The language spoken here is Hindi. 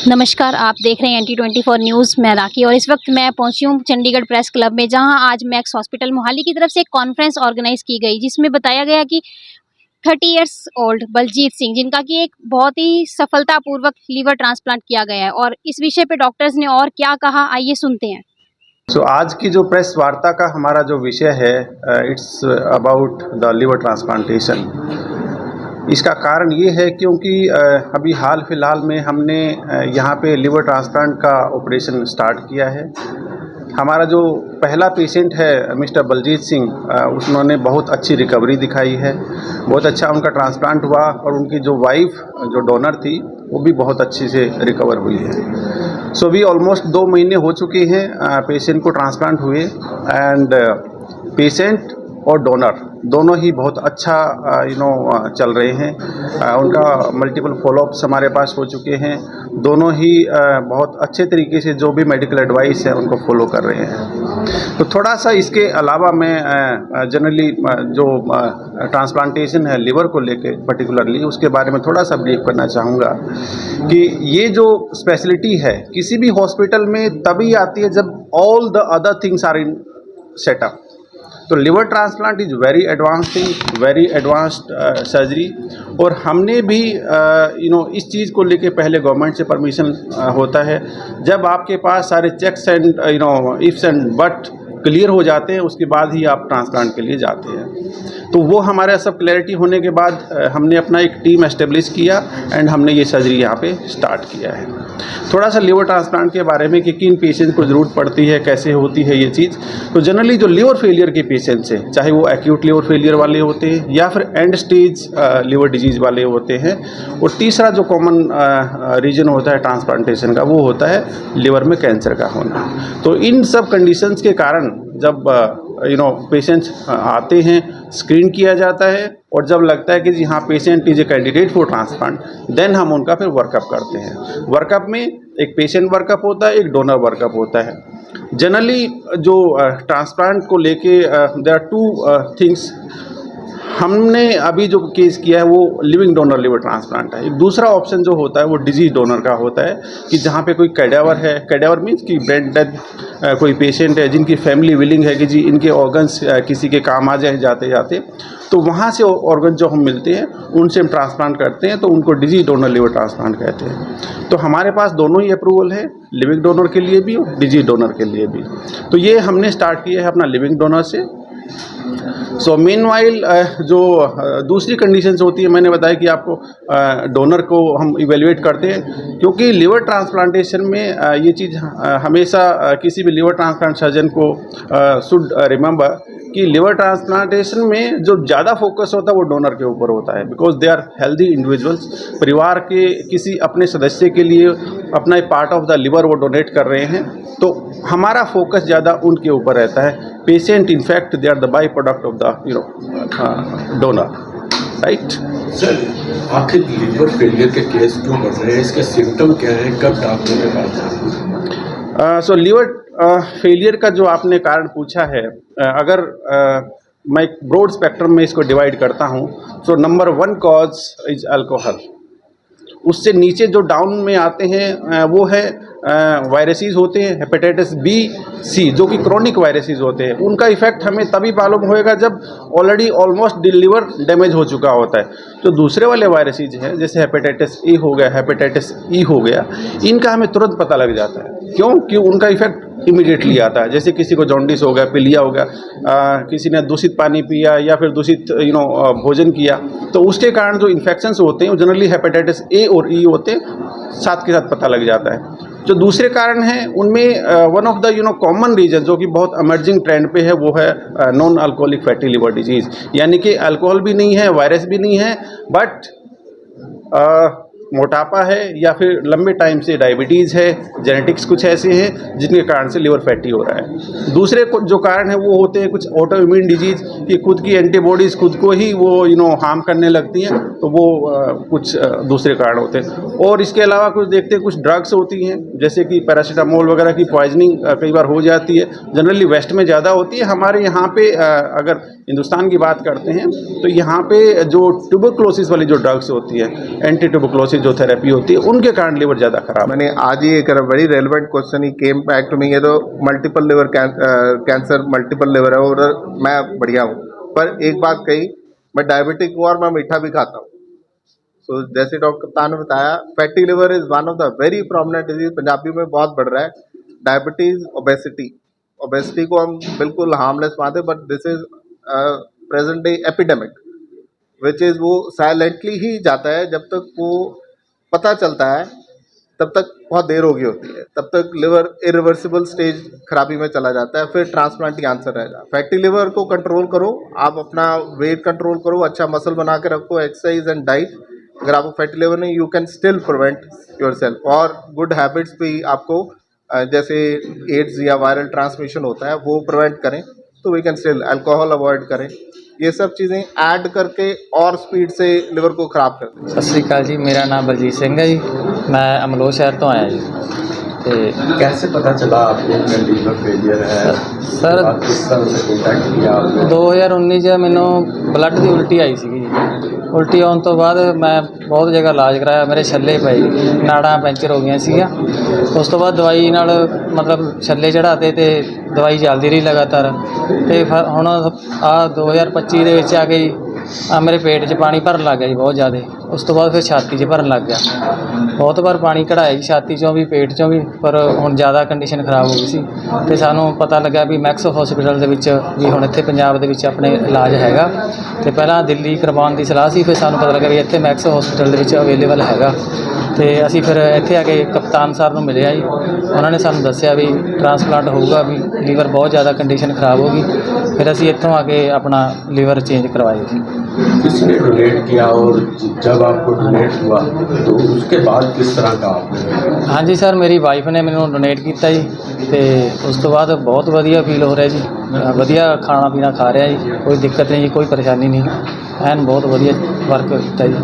नमस्कार, आप देख रहे हैं NT24 न्यूज़। मैं राखी और इस वक्त मैं पहुंची हूं चंडीगढ़ प्रेस क्लब में, जहां आज मैक्स हॉस्पिटल मोहाली की तरफ से एक कॉन्फ्रेंस ऑर्गेनाइज की गई, जिसमें बताया गया कि 30 इयर्स ओल्ड बलजीत सिंह, जिनका कि एक बहुत ही सफलतापूर्वक लीवर ट्रांसप्लांट किया गया है, और इस विषय पे डॉक्टर्स ने और क्या कहा, आइए सुनते हैं। आज की जो प्रेस वार्ता का हमारा जो विषय है, it's about the liver transplantation. इसका कारण ये है क्योंकि अभी हाल फिलहाल में हमने यहाँ पे लिवर ट्रांसप्लांट का ऑपरेशन स्टार्ट किया है। हमारा जो पहला पेशेंट है मिस्टर बलजीत सिंह, उन्होंने बहुत अच्छी रिकवरी दिखाई है, बहुत अच्छा उनका ट्रांसप्लांट हुआ, और उनकी जो वाइफ जो डोनर थी वो भी बहुत अच्छी से रिकवर हुई है। सो भी ऑलमोस्ट 2 महीने हो चुके हैं पेशेंट को ट्रांसप्लांट हुए, एंड पेशेंट और डोनर दोनों ही बहुत अच्छा चल रहे हैं। उनका मल्टीपल फॉलोअप्स हमारे पास हो चुके हैं। दोनों ही बहुत अच्छे तरीके से जो भी मेडिकल एडवाइस है उनको फॉलो कर रहे हैं। तो थोड़ा सा इसके अलावा मैं जनरली जो ट्रांसप्लांटेशन है लिवर को लेके पर्टिकुलरली उसके बारे में थोड़ा सा ब्रीफ करना चाहूँगा कि ये जो स्पेशलिटी है किसी भी हॉस्पिटल में तभी आती है जब all the other things are in setup. तो liver transplant is very advance thing, very advanced surgery, और हमने भी इस चीज़ को लेके पहले गवर्नमेंट से परमिशन होता है। जब आपके पास सारे checks and ifs and but clear हो जाते हैं, उसके बाद ही आप ट्रांसप्लांट के लिए जाते हैं। तो वो हमारा सब क्लैरिटी होने के बाद हमने अपना एक टीम एस्टेब्लिश किया एंड हमने ये सर्जरी यहाँ पे स्टार्ट किया है। थोड़ा सा लिवर ट्रांसप्लांट के बारे में कि किन पेशेंट को ज़रूरत पड़ती है, कैसे होती है ये चीज़। तो जनरली जो लिवर फेलियर के पेशेंट्स हैं, चाहे वो एक्यूट लिवर फेलियर वाले होते हैं या फिर एंड स्टेज लिवर डिजीज़ वाले होते हैं, और तीसरा जो कॉमन रीजन होता है ट्रांसप्लांटेशन का वो होता है लिवर में कैंसर का होना। तो इन सब कंडीशंस के कारण जब पेशेंट्स आते हैं, स्क्रीन किया जाता है, और जब लगता है कि जी हाँ patient is a candidate for transplant, then हम उनका फिर वर्कअप करते हैं। वर्कअप में एक पेशेंट वर्कअप होता है, एक डोनर वर्कअप होता है। जनरली जो ट्रांसप्लांट को लेके देयर आर 2 थिंग्स। हमने अभी जो केस किया है वो लिविंग डोनर लिवर ट्रांसप्लांट है। एक दूसरा ऑप्शन जो होता है वो डिजीज डोनर का होता है कि जहाँ पे कोई कैडावर है, कैडावर मीन्स कि ब्रेन डेथ, कोई पेशेंट है जिनकी फैमिली विलिंग है कि जी इनके ऑर्गन्स किसी के काम आ जाए जाते जाते, तो वहाँ से ऑर्गन जो हम मिलते हैं उनसे हम ट्रांसप्लांट करते हैं, तो उनको डिजीज डोनर लिवर ट्रांसप्लांट कहते हैं। तो हमारे पास दोनों ही अप्रूवल है, लिविंग डोनर के लिए भी और डिजीज डोनर के लिए भी। तो ये हमने स्टार्ट किया है अपना लिविंग डोनर से। सो मीनवाइल जो दूसरी कंडीशंस होती है, मैंने बताया कि आपको डोनर को हम इवेल्युएट करते हैं, क्योंकि लिवर ट्रांसप्लांटेशन में ये चीज़ हमेशा किसी भी लिवर ट्रांसप्लांट सर्जन को शुड रिमेंबर कि लिवर ट्रांसप्लांटेशन में जो ज़्यादा फोकस होता है वो डोनर के ऊपर होता है, because they are healthy individuals. परिवार के किसी अपने सदस्य के लिए अपना एक पार्ट ऑफ द लिवर वो डोनेट कर रहे हैं, तो हमारा फोकस ज़्यादा उनके ऊपर रहता है। Patient in fact they are the by product of the donor, right. Sir, आखिर लिवर फेलियर के केस क्यों बढ़ रहे हैं, इसके सिम्टम क्या हैं, कब डॉक्टर के पास जाना? सो लिवर फेलियर का जो आपने कारण पूछा है, अगर मैं एक ब्रॉड स्पेक्ट्रम में इसको डिवाइड करता हूँ, so number 1 cause is alcohol. उससे नीचे जो डाउन में आते हैं वो है वायरसेस होते हैं, हेपेटाइटिस बी, सी, जो कि क्रोनिक वायरसेस होते हैं। उनका इफेक्ट हमें तभी मालूम होएगा जब ऑलरेडी ऑलमोस्ट लिवर डैमेज हो चुका होता है। जो दूसरे वाले वायरसेस हैं जैसे हेपेटाइटिस ए हो गया, हेपेटाइटिस ई हो गया, इनका हमें तुरंत पता लग जाता है। क्यों? कि उनका इफेक्ट इमीडिएटली आता है। जैसे किसी को जॉन्डिस हो गया, पीलिया हो गया, किसी ने दूषित पानी पिया या फिर दूषित भोजन किया, तो उसके कारण जो इन्फेक्शंस होते हैं वो जनरली हेपेटाइटिस ए और ई होते हैं, साथ के साथ पता लग जाता है। जो दूसरे कारण हैं उनमें one of the common reason जो कि बहुत इमर्जिंग ट्रेंड पे है वो है non alcoholic fatty liver disease, यानी कि अल्कोहल भी नहीं है, वायरस भी नहीं है, बट मोटापा है या फिर लंबे टाइम से डायबिटीज़ है, जेनेटिक्स कुछ ऐसे हैं जिनके कारण से लिवर फैटी हो रहा है। दूसरे जो कारण है वो होते हैं कुछ ऑटो इम्यून डिजीज़ कि खुद की एंटीबॉडीज़ खुद को ही वो हार्म करने लगती हैं, तो वो कुछ दूसरे कारण होते हैं। और इसके अलावा कुछ देखते हैं कुछ ड्रग्स होती हैं जैसे कि पैरासीटामोल वगैरह की पॉइजनिंग कई बार हो जाती है। जनरली वेस्ट में ज़्यादा होती है, हमारे यहाँ पे अगर हिंदुस्तान की बात करते हैं तो यहाँ पे जो ट्यूबरक्लोसिस वाली जो ड्रग्स होती है, एंटी ट्यूबरक्लोसिस जो थेरेपी होती है उनके कारण लिवर ज़्यादा खराब। मैंने आज ही एक वेरी रेलिवेंट क्वेश्चन ही केम बैक टू मी, ये तो multiple liver cancer multiple liver है और मैं बढ़िया हूँ, पर एक बात कही, मैं डायबिटिक हूँ और मैं मीठा भी खाता हूँ। सो जैसे डॉक्टर कप्तान ने बताया, fatty liver is one of the very prominent disease, Punjabi में बहुत बढ़ रहा है। डायबिटीज, ओबेसिटी को हम बिल्कुल हार्मलेस मानते, but this is present day epidemic, which is वो साइलेंटली ही जाता है, जब तक वो पता चलता है तब तक बहुत देर हो गई होती है, तब तक लिवर इरिवर्सिबल स्टेज खराबी में चला जाता है, फिर ट्रांसप्लांट ही आंसर रहेगा। फैटी लिवर को कंट्रोल करो, आप अपना वेट कंट्रोल करो, अच्छा मसल बना के रखो, एक्सरसाइज एंड डाइट। अगर आपको फैटी लिवर नहीं, you can still prevent yourself. और गुड हैबिट्स भी आपको जैसे एड्स या वायरल ट्रांसमिशन होता है वो प्रिवेंट करें, तो we can still alcohol avoid करें। ये सब चीज़ें ऐड करके और स्पीड से लिवर को ख़राब कर दें। ਸਤਿ ਸ਼੍ਰੀ ਅਕਾਲ ਜੀ, ਮੇਰਾ ਨਾਮ ਬਲਜੀਤ ਸਿੰਘ ਹੈ ਜੀ, ਮੈਂ ਅਮਲੋਹ ਸ਼ਹਿਰ ਤੋਂ ਆਇਆ ਜੀ। ਤੇ कैसे पता चला आपको कि लीवर फेलियर है? सर आप किस तरह से कॉन्टैक्ट किया आपने? 2019 'ਚ ਮੈਨੂੰ ਬਲੱਡ ਦੀ ਉਲਟੀ ਆਈ ਸੀਗੀ ਜੀ। ਉਲਟੀ ਆਉਣ ਤੋਂ ਬਾਅਦ ਮੈਂ ਬਹੁਤ ਜਗ੍ਹਾ ਇਲਾਜ ਕਰਾਇਆ, ਮੇਰੇ ਛੱਲੇ ਪਏ, ਨਾੜਾਂ ਪੈਂਚਰ ਹੋ ਗਈਆਂ ਸੀਗੀਆਂ। ਉਸ ਤੋਂ ਬਾਅਦ ਦਵਾਈ ਨਾਲ ਮਤਲਬ ਛੱਲੇ ਚੜ੍ਹਾਤੇ ਅਤੇ ਦਵਾਈ ਚੱਲਦੀ ਰਹੀ ਲਗਾਤਾਰ। ਅਤੇ ਹੁਣ ਆਹ 2025 ਦੇ ਵਿੱਚ ਆ ਕੇ ਜੀ ਮੇਰੇ ਪੇਟ 'ਚ ਪਾਣੀ ਭਰਨ ਲੱਗ ਗਿਆ ਜੀ ਬਹੁਤ ਜ਼ਿਆਦਾ। ਉਸ ਤੋਂ ਬਾਅਦ ਫਿਰ ਛਾਤੀ 'ਚ ਭਰਨ ਲੱਗ ਗਿਆ, ਬਹੁਤ ਵਾਰ ਪਾਣੀ ਕਢਾਇਆ ਜੀ ਛਾਤੀ 'ਚੋਂ ਵੀ ਪੇਟ 'ਚੋਂ ਵੀ, ਪਰ ਹੁਣ ਜ਼ਿਆਦਾ ਕੰਡੀਸ਼ਨ ਖਰਾਬ ਹੋ ਗਈ ਸੀ। ਅਤੇ ਸਾਨੂੰ ਪਤਾ ਲੱਗਾ ਵੀ ਮੈਕਸ ਹੌਸਪੀਟਲ ਦੇ ਵਿੱਚ ਵੀ ਹੁਣ ਇੱਥੇ ਪੰਜਾਬ ਦੇ ਵਿੱਚ ਆਪਣੇ ਇਲਾਜ ਹੈਗਾ। ਅਤੇ ਪਹਿਲਾਂ ਦਿੱਲੀ ਕਰਵਾਉਣ ਦੀ ਸਲਾਹ ਸੀ, ਫਿਰ ਸਾਨੂੰ ਪਤਾ ਲੱਗਾ ਵੀ ਇੱਥੇ ਮੈਕਸ ਹੌਸਪੀਟਲ ਦੇ ਵਿੱਚ ਅਵੇਲੇਬਲ ਹੈਗਾ। ਅਤੇ ਅਸੀਂ ਫਿਰ ਇੱਥੇ ਆ ਕੇ ਕਪਤਾਨ ਸਰ ਨੂੰ ਮਿਲਿਆ ਜੀ, ਉਹਨਾਂ ਨੇ ਸਾਨੂੰ ਦੱਸਿਆ ਵੀ ਟਰਾਂਸਪਲਾਂਟ ਹੋਊਗਾ, ਵੀ ਲੀਵਰ ਬਹੁਤ ਜ਼ਿਆਦਾ ਕੰਡੀਸ਼ਨ ਖਰਾਬ ਹੋ ਗਈ। ਫਿਰ ਅਸੀਂ ਇੱਥੋਂ ਆ ਕੇ ਆਪਣਾ ਲੀਵਰ ਚੇਂਜ ਕਰਵਾਇਆ ਜੀ। किसी ने डोनेट किया और जब आपको डोनेट हुआ तो उसके बाद किस तरह का आपने? ਹਾਂਜੀ ਸਰ, ਮੇਰੀ ਵਾਈਫ ਨੇ ਮੈਨੂੰ ਡੋਨੇਟ ਕੀਤਾ ਜੀ, ਅਤੇ ਉਸ ਤੋਂ ਬਾਅਦ ਬਹੁਤ ਵਧੀਆ ਫੀਲ ਹੋ ਰਿਹਾ ਜੀ, ਵਧੀਆ ਖਾਣਾ ਪੀਣਾ ਖਾ ਰਿਹਾ ਜੀ, ਕੋਈ ਦਿੱਕਤ ਨਹੀਂ ਜੀ, ਕੋਈ ਪਰੇਸ਼ਾਨੀ ਨਹੀਂ, ਐਨ ਬਹੁਤ ਵਧੀਆ ਵਰਕ ਕੀਤਾ ਜੀ।